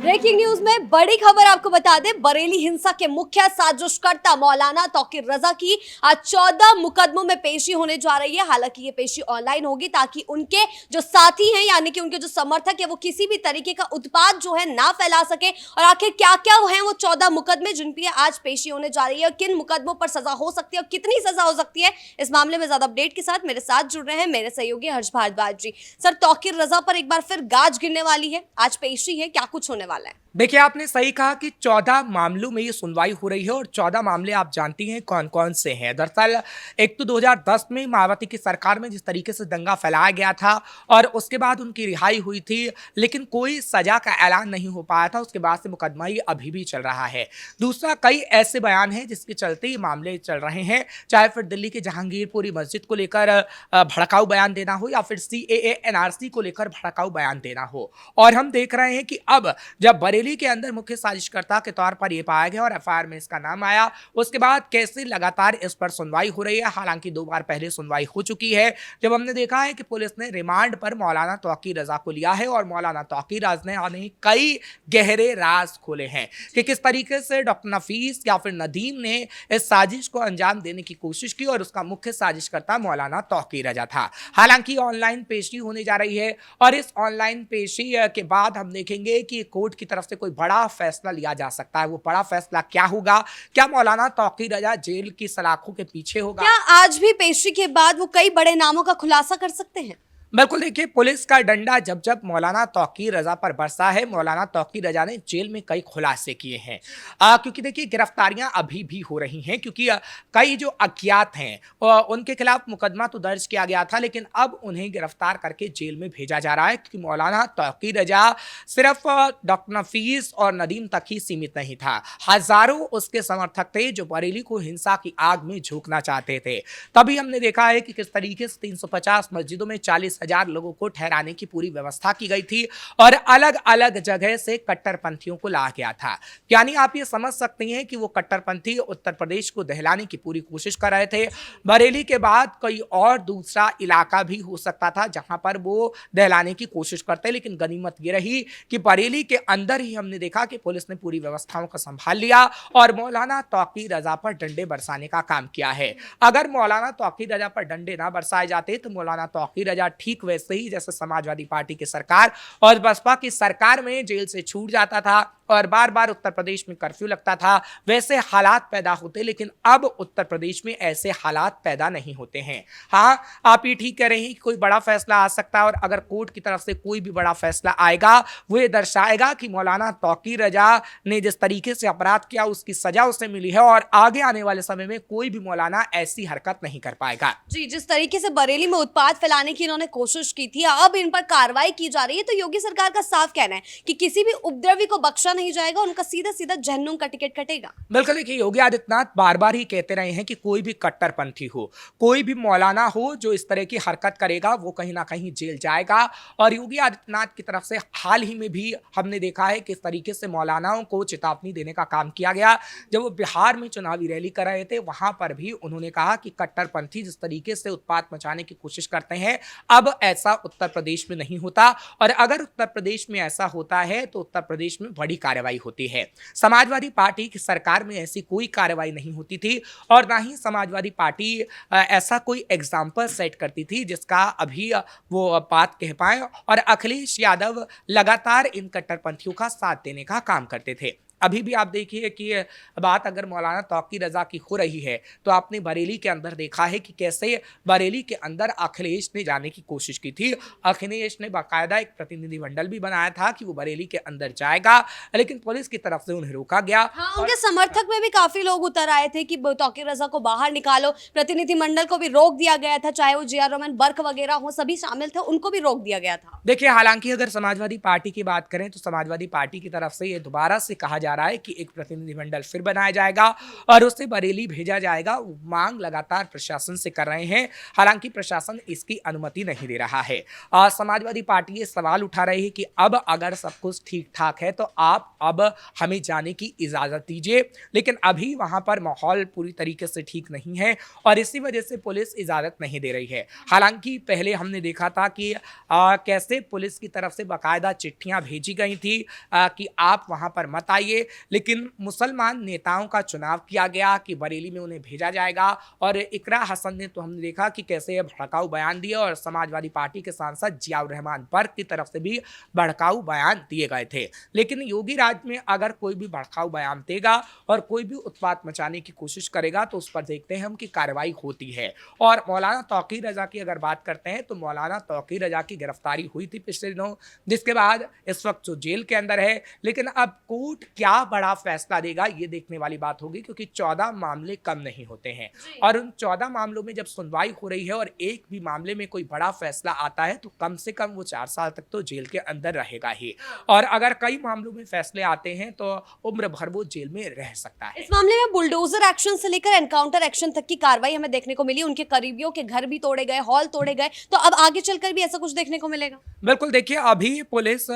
Breaking news में बड़ी खबर आपको बता दें, बरेली हिंसा के मुख्य साजिशकर्ता मौलाना तौकीर रजा की आज 14 मुकदमों में पेशी होने जा रही है। हालांकि ये पेशी ऑनलाइन होगी ताकि उनके जो साथी हैं यानी कि उनके जो समर्थक है वो किसी भी तरीके का उत्पात जो है ना फैला सके। और आखिर क्या क्या हैं वो 14 मुकदमे जिन पर आज पेशी होने जा रही है और किन मुकदमों पर सजा हो सकती है और कितनी सजा हो सकती है, इस मामले में ज्यादा अपडेट के साथ मेरे साथ जुड़ रहे हैं मेरे सहयोगी हर्ष भारद्वाज जी। सर, तौकीर रजा पर एक बार फिर गाज गिरने वाली है, आज पेशी है, क्या कुछ होने वाला है? देखिए, आपने सही कहा कि 14 मामलों में ये सुनवाई हो रही है और 14 मामले आप जानती हैं कौन कौन से हैं। दरअसल एक तो 2010 में मायावती की सरकार में जिस तरीके से दंगा फैलाया गया था और उसके बाद उनकी रिहाई हुई थी, लेकिन कोई सजा का ऐलान नहीं हो पाया था। उसके बाद से मुकदमा ये अभी भी चल रहा है। दूसरा, कई ऐसे बयान हैं जिसके चलते ये मामले चल रहे हैं, चाहे फिर दिल्ली के जहांगीरपुरी मस्जिद को लेकर भड़काऊ बयान देना हो या फिर CAA NRC को लेकर भड़काऊ बयान देना हो। और हम देख रहे हैं कि अब जब बरेली के अंदर मुख्य साजिशकर्ता के तौर पर यह पाया गया और FIR में इसका नाम आया, उसके बाद कैसे लगातार इस पर सुनवाई हो रही है। हालांकि 2 बार पहले सुनवाई हो चुकी है, जब हमने देखा है कि पुलिस ने रिमांड पर मौलाना तौकीर रजा को लिया है और मौलाना तौकीर रजा ने कई गहरे राज खोले हैं कि किस तरीके से डॉक्टर नफीस या फिर नदीम ने इस साजिश को अंजाम देने की कोशिश की और उसका मुख्य साजिशकर्ता मौलाना तौकीर रजा था। हालांकि ऑनलाइन पेशी होने जा रही है और इस ऑनलाइन पेशी के बाद हम देखेंगे कि कोर्ट की तरफ से कोई बड़ा फैसला लिया जा सकता है। वो बड़ा फैसला क्या होगा? क्या मौलाना तौकीर रजा जेल की सलाखों के पीछे होगा? क्या आज भी पेशी के बाद वो कई बड़े नामों का खुलासा कर सकते हैं? बिल्कुल, देखिए, पुलिस का डंडा जब जब मौलाना तौकीर रजा पर बरसा है, मौलाना तौकीर रजा ने जेल में कई खुलासे किए हैं। क्योंकि देखिए, गिरफ्तारियां अभी भी हो रही हैं क्योंकि कई जो अज्ञात हैं उनके खिलाफ मुकदमा तो दर्ज किया गया था, लेकिन अब उन्हें गिरफ्तार करके जेल में भेजा जा रहा है क्योंकि मौलाना तौकीर रजा सिर्फ डॉक्टर नफीस और नदीम तक ही सीमित नहीं था। हजारों उसके समर्थक थे जो बरेली को हिंसा की आग में झोंकना चाहते थे। तभी हमने देखा है कि किस तरीके से 350 मस्जिदों में 40,000 लोगों को ठहराने की पूरी व्यवस्था की गई थी और अलग अलग जगह से कट्टरपंथियों को लाया गया था। यानी आप ये समझ सकते हैं कि वो कट्टरपंथी उत्तर प्रदेश को दहलाने की पूरी कोशिश कर रहे थे। बरेली के बाद कोई और दूसरा इलाका भी हो सकता था जहां पर वो दहलाने की कोशिश करते, लेकिन गनीमत ये रही कि बरेली के अंदर ही हमने देखा कि पुलिस ने पूरी व्यवस्थाओं को संभाल लिया और मौलाना तौकीर रजा पर डंडे बरसाने का काम किया है। अगर मौलाना तौकीर रजा पर डंडे ना बरसाए जाते तो मौलाना तौकीर रजा ठीक वैसे ही जैसे समाजवादी पार्टी की सरकार और बसपा की सरकार में जेल से छूट जाता था और बार बार उत्तर प्रदेश में कर्फ्यू लगता था, वैसे हालात पैदा होते। लेकिन अब उत्तर प्रदेश में ऐसे हालात पैदा नहीं होते हैं। हाँ, आप ये ठीक कह रहे हैं कि कोई बड़ा फैसला आ सकता है और अगर कोर्ट की तरफ से कोई भी बड़ा फैसला आएगा वो ये दर्शाएगा कि मौलाना तौकीर रजा ने जिस तरीके से अपराध किया उसकी सजा उसे मिली है और आगे आने वाले समय में कोई भी मौलाना ऐसी हरकत नहीं कर पाएगा। जी, जिस तरीके से बरेली में उत्पात फैलाने की इन्होंने कोशिश की थी, अब इन पर कार्रवाई की जा रही है, तो योगी सरकार का साफ कहना है कि किसी भी उपद्रवी को बख्शा नहीं जाएगा, उनका सीधा सीधा जहन्नुम का टिकट कटेगा। बिल्कुल, देखिए, योगी आदित्यनाथ बार बार ही कहते रहे हैं कि कोई भी कट्टरपंथी हो, कोई भी मौलाना हो जो इस तरह की हरकत करेगा वो कहीं ना कहीं जेल जाएगा। और योगी आदित्यनाथ की तरफ से हाल ही में भी हमने देखा है किस तरीके से मौलानाओं को चेतावनी देने का काम किया गया। जब वो बिहार में चुनावी रैली कर रहे थे वहां पर भी उन्होंने कहा कि कट्टरपंथी जिस तरीके से उत्पात मचाने की कोशिश करते हैं, अब ऐसा उत्तर प्रदेश में नहीं होता और अगर उत्तर प्रदेश में ऐसा होता है तो उत्तर प्रदेश में बड़ी कार्रवाई होती है। समाजवादी पार्टी की सरकार में ऐसी कोई कार्रवाई नहीं होती थी और ना ही समाजवादी पार्टी ऐसा कोई एग्जाम्पल सेट करती थी जिसका अभी वो बात कह पाए। और अखिलेश यादव लगातार इन कट्टरपंथियों का साथ देने का काम करते थे। अभी भी आप देखिए कि बात अगर मौलाना तौकीर रजा की हो रही है तो आपने बरेली के अंदर देखा है कि कैसे बरेली के अंदर अखिलेश ने जाने की कोशिश की थी। अखिलेश ने बाकायदा एक प्रतिनिधिमंडल भी बनाया था कि वो बरेली के अंदर जाएगा, लेकिन पुलिस की तरफ से उन्हें रोका गया। हाँ, उनके समर्थक में भी काफी लोग उतर आए थे कि तौकीर रजा को बाहर निकालो, प्रतिनिधिमंडल को भी रोक दिया गया था, चाहे वो JR रोमन बर्क वगैरह हो, सभी शामिल थे, उनको भी रोक दिया गया था। देखिए, हालांकि अगर समाजवादी पार्टी की बात करें तो समाजवादी पार्टी की तरफ से ये दोबारा से कहा जा रहा है कि एक प्रतिनिधिमंडल फिर बनाया जाएगा और उसे बरेली भेजा जाएगा। मांग लगातार प्रशासन से कर रहे हैं, हालांकि प्रशासन इसकी अनुमति नहीं दे रहा है। समाजवादी पार्टी ये सवाल उठा रही है कि अब अगर सब कुछ ठीक ठाक है तो आप अब हमें जाने की इजाजत दीजिए, लेकिन अभी वहां पर माहौल पूरी तरीके से ठीक नहीं है और इसी वजह से पुलिस इजाजत नहीं दे रही है। हालांकि पहले हमने देखा था कि कैसे पुलिस की तरफ से बाकायदा चिट्ठियां भेजी गई थी कि आप वहां पर मत आइए, लेकिन मुसलमान नेताओं का चुनाव किया गया कि बरेली में उन्हें भेजा जाएगा। और इकरा हसन ने तो हमने देखा कि कैसे भड़काऊ बयान दिए और समाजवादी पार्टी के सांसद जियाउर रहमान बर्क की तरफ से भी भड़काऊ बयान दिए गए थे। लेकिन योगी राज में अगर कोई भी भड़काऊ बयान देगा और कोई भी उत्पात मचाने की कोशिश करेगा तो उस पर देखते हैं हम कि कार्रवाई होती है। और मौलाना तौकीर रजा की अगर बात करते हैं तो मौलाना तौकीर रजा की गिरफ्तारी हुई थी पिछले दिनों, जिसके बाद इस वक्त जो जेल के अंदर है। लेकिन अब कोर्ट क्या बड़ा फैसला देगा ये देखने वाली बात होगी, क्योंकि 14 मामले कम नहीं होते हैं और उन 14 मामलों में जब सुनवाई हो रही है और एक भी मामले में कोई बड़ा फैसला आता है तो कम से कम वो 4 साल तक तो जेल के अंदर रहेगा ही, और अगर कई मामलों में फैसले आते हैं तो उम्र भर वो जेल में रह सकता है। इस मामले में बुलडोजर एक्शन से लेकर एनकाउंटर एक्शन तक की कार्रवाई हमें देखने को मिली। उनके करीबियों के घर भी तोड़े गए, हॉल तोड़े गए, तो अब आगे चलकर भी ऐसा कुछ देखने को मिलेगा? बिल्कुल, देखिए अभी पुलिस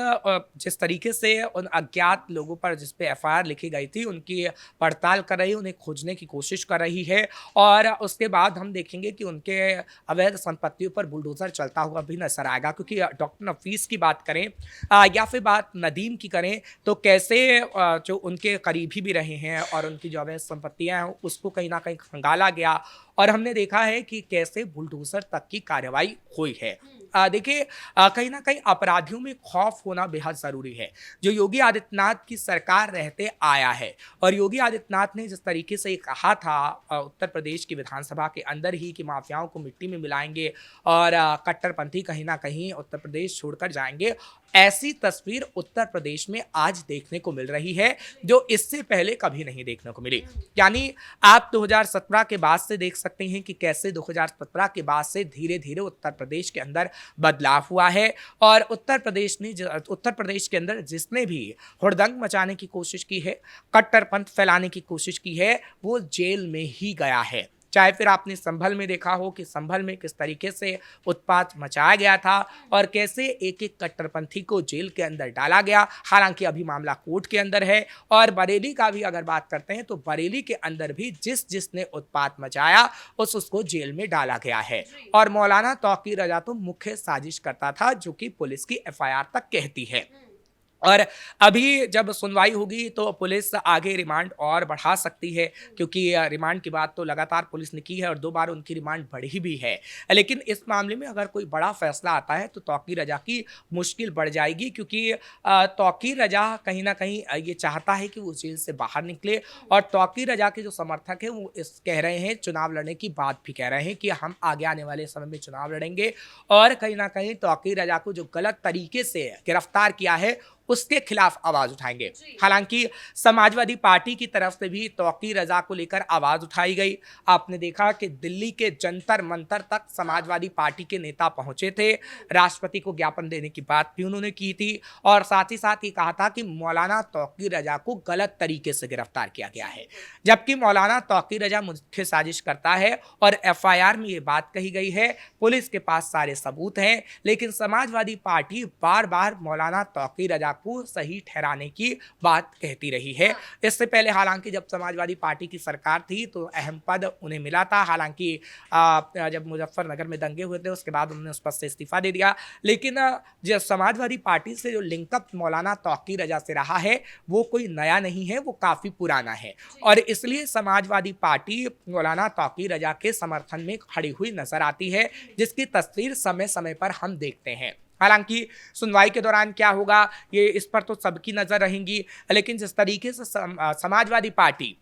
जिस तरीके से उन अज्ञात लोगों पर जिस पे एफआईआर लिखी गई थी उनकी पड़ताल कर रही है, उन्हें खोजने की कोशिश कर रही है और उसके बाद हम देखेंगे कि उनके अवैध संपत्तियों पर बुलडोजर चलता हुआ भी नजर आएगा। क्योंकि डॉक्टर नफीस की बात करें या फिर बात नदीम की करें तो कैसे जो उनके करीबी भी रहे हैं और उनकी जो अवैध संपत्तियां हैं उसको कहीं ना कहीं खंगाला गया और हमने देखा है कि कैसे बुलडोजर तक की कार्रवाई हुई है। देखिए कहीं ना कहीं अपराधियों में खौफ होना बेहद जरूरी है, जो योगी आदित्यनाथ की सरकार रहते आया है। और योगी आदित्यनाथ ने जिस तरीके से कहा था उत्तर प्रदेश की विधानसभा के अंदर ही कि माफियाओं को मिट्टी में मिलाएंगे और कट्टरपंथी कहीं ना कहीं उत्तर प्रदेश छोड़कर जाएंगे, ऐसी तस्वीर उत्तर प्रदेश में आज देखने को मिल रही है जो इससे पहले कभी नहीं देखने को मिली। यानी आप 2017 के बाद से देख सकते हैं कि कैसे 2017 के बाद से धीरे धीरे उत्तर प्रदेश के अंदर बदलाव हुआ है और उत्तर प्रदेश के अंदर जिसने भी हुड़दंग मचाने की कोशिश की है, कट्टरपंथ फैलाने की कोशिश की है, वो जेल में ही गया है। चाहे फिर आपने संभल में देखा हो कि संभल में किस तरीके से उत्पात मचाया गया था और कैसे एक एक कट्टरपंथी को जेल के अंदर डाला गया। हालांकि अभी मामला कोर्ट के अंदर है। और बरेली का भी अगर बात करते हैं तो बरेली के अंदर भी जिसने उत्पात मचाया उसको जेल में डाला गया है। और मौलाना तौकीर रजा तो मुख्य साजिश करता था, जो कि पुलिस की एफआईआर तक कहती है। और अभी जब सुनवाई होगी तो पुलिस आगे रिमांड और बढ़ा सकती है, क्योंकि रिमांड की बात तो लगातार पुलिस ने की है और 2 बार उनकी रिमांड बढ़ी भी है। लेकिन इस मामले में अगर कोई बड़ा फैसला आता है तो तौकीर रजा की मुश्किल बढ़ जाएगी, क्योंकि तौकीर रजा कहीं ना कहीं ये चाहता है कि वो जेल से बाहर निकले। और तौकीर रजा के जो समर्थक हैं वो कह रहे हैं, चुनाव लड़ने की बात भी कह रहे हैं कि हम आगे आने वाले समय में चुनाव लड़ेंगे और कहीं ना कहीं तौकीर रजा को जो गलत तरीके से गिरफ्तार किया है उसके खिलाफ आवाज उठाएंगे। हालांकि समाजवादी पार्टी की तरफ से भी तौकीर रजा को लेकर आवाज उठाई गई। आपने देखा कि दिल्ली के जंतर मंतर तक समाजवादी पार्टी के नेता पहुंचे थे, राष्ट्रपति को ज्ञापन देने की बात भी उन्होंने की थी और साथ ही साथ ये कहा था कि मौलाना तौकीर रजा को गलत तरीके से गिरफ्तार किया गया है। जबकि मौलाना तौकीर रजा मुख्य साजिश करता है और एफआईआर में ये बात कही गई है, पुलिस के पास सारे सबूत हैं, लेकिन समाजवादी पार्टी बार बार मौलाना तौकीर रजा को सही ठहराने की बात कहती रही है। इससे पहले हालांकि जब समाजवादी पार्टी की सरकार थी तो अहम पद उन्हें मिला था। हालांकि जब मुजफ्फरनगर में दंगे हुए थे उसके बाद उन्होंने उस पद से इस्तीफा दे दिया। लेकिन जो समाजवादी पार्टी से जो लिंकअप मौलाना तौकीर रजा से रहा है वो कोई नया नहीं है, वो काफी पुराना है और इसलिए समाजवादी पार्टी मौलाना तौकीर रजा के समर्थन में खड़ी हुई नजर आती है, जिसकी तस्वीर समय समय पर हम देखते हैं। हालांकि सुनवाई के दौरान क्या होगा ये इस पर तो सबकी नजर रहेंगी, लेकिन जिस तरीके से समाजवादी पार्टी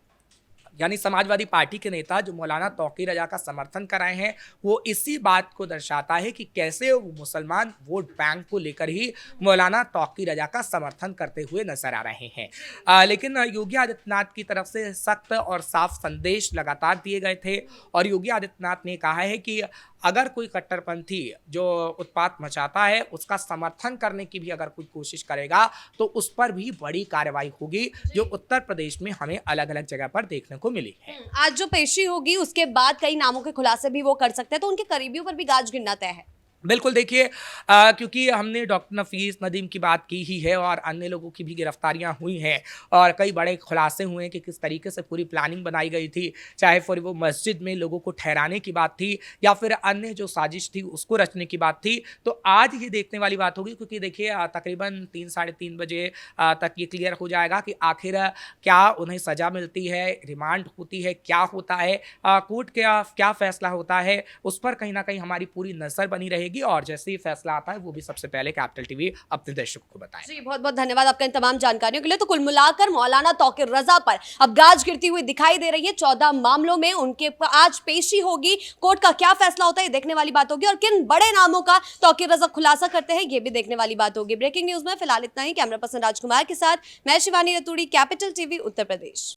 यानी समाजवादी पार्टी के नेता जो मौलाना तौकीर रजा का समर्थन कर रहे हैं वो इसी बात को दर्शाता है कि कैसे वो मुसलमान वोट बैंक को लेकर ही मौलाना तौकीर रजा का समर्थन करते हुए नजर आ रहे हैं। लेकिन योगी आदित्यनाथ की तरफ से सख्त और साफ संदेश लगातार दिए गए थे और योगी आदित्यनाथ ने कहा है कि अगर कोई कट्टरपंथी जो उत्पात मचाता है उसका समर्थन करने की भी अगर कोई कोशिश करेगा तो उस पर भी बड़ी कार्रवाई होगी, जो उत्तर प्रदेश में हमें अलग अलग जगह पर देखने को मिली है। आज जो पेशी होगी उसके बाद कई नामों के खुलासे भी वो कर सकते हैं, तो उनके करीबियों पर भी गाज गिरना तय है। बिल्कुल देखिए, क्योंकि हमने डॉक्टर नफीस नदीम की बात की ही है और अन्य लोगों की भी गिरफ्तारियां हुई हैं और कई बड़े खुलासे हुए हैं कि किस तरीके से पूरी प्लानिंग बनाई गई थी, चाहे फिर वो मस्जिद में लोगों को ठहराने की बात थी या फिर अन्य जो साजिश थी उसको रचने की बात थी। तो आज ये देखने वाली बात होगी, क्योंकि देखिए तकरीबन 3 साढ़े 3 बजे तक ये क्लियर हो जाएगा कि आखिर क्या उन्हें सज़ा मिलती है, रिमांड होती है, क्या होता है, कोर्ट का क्या फैसला होता है, उस पर कहीं ना कहीं हमारी पूरी नज़र बनी रहेगी और जैसे ही फैसला आता है वो भी सबसे पहले कैपिटल टीवी अपने दर्शकों को बताए। जी बहुत बहुत धन्यवाद आपका इन तमाम जानकारियों के लिए। तो कुल मिलाकर मौलाना तौकीर रजा पर अब गाज गिरती हुई दिखाई दे रही है। 14 मामलों में उनके आज पेशी होगी, कोर्ट का क्या फैसला होता है ये देखने वाली बात होगी और किन बड़े नामों का तौकीर रजा खुलासा करते हैं ये भी देखने वाली बात होगी। ब्रेकिंग न्यूज में फिलहाल इतना ही। कैमरा पर्सन राजकुमार के साथ मैं शिवानी रतूड़ी, कैपिटल टीवी उत्तर प्रदेश।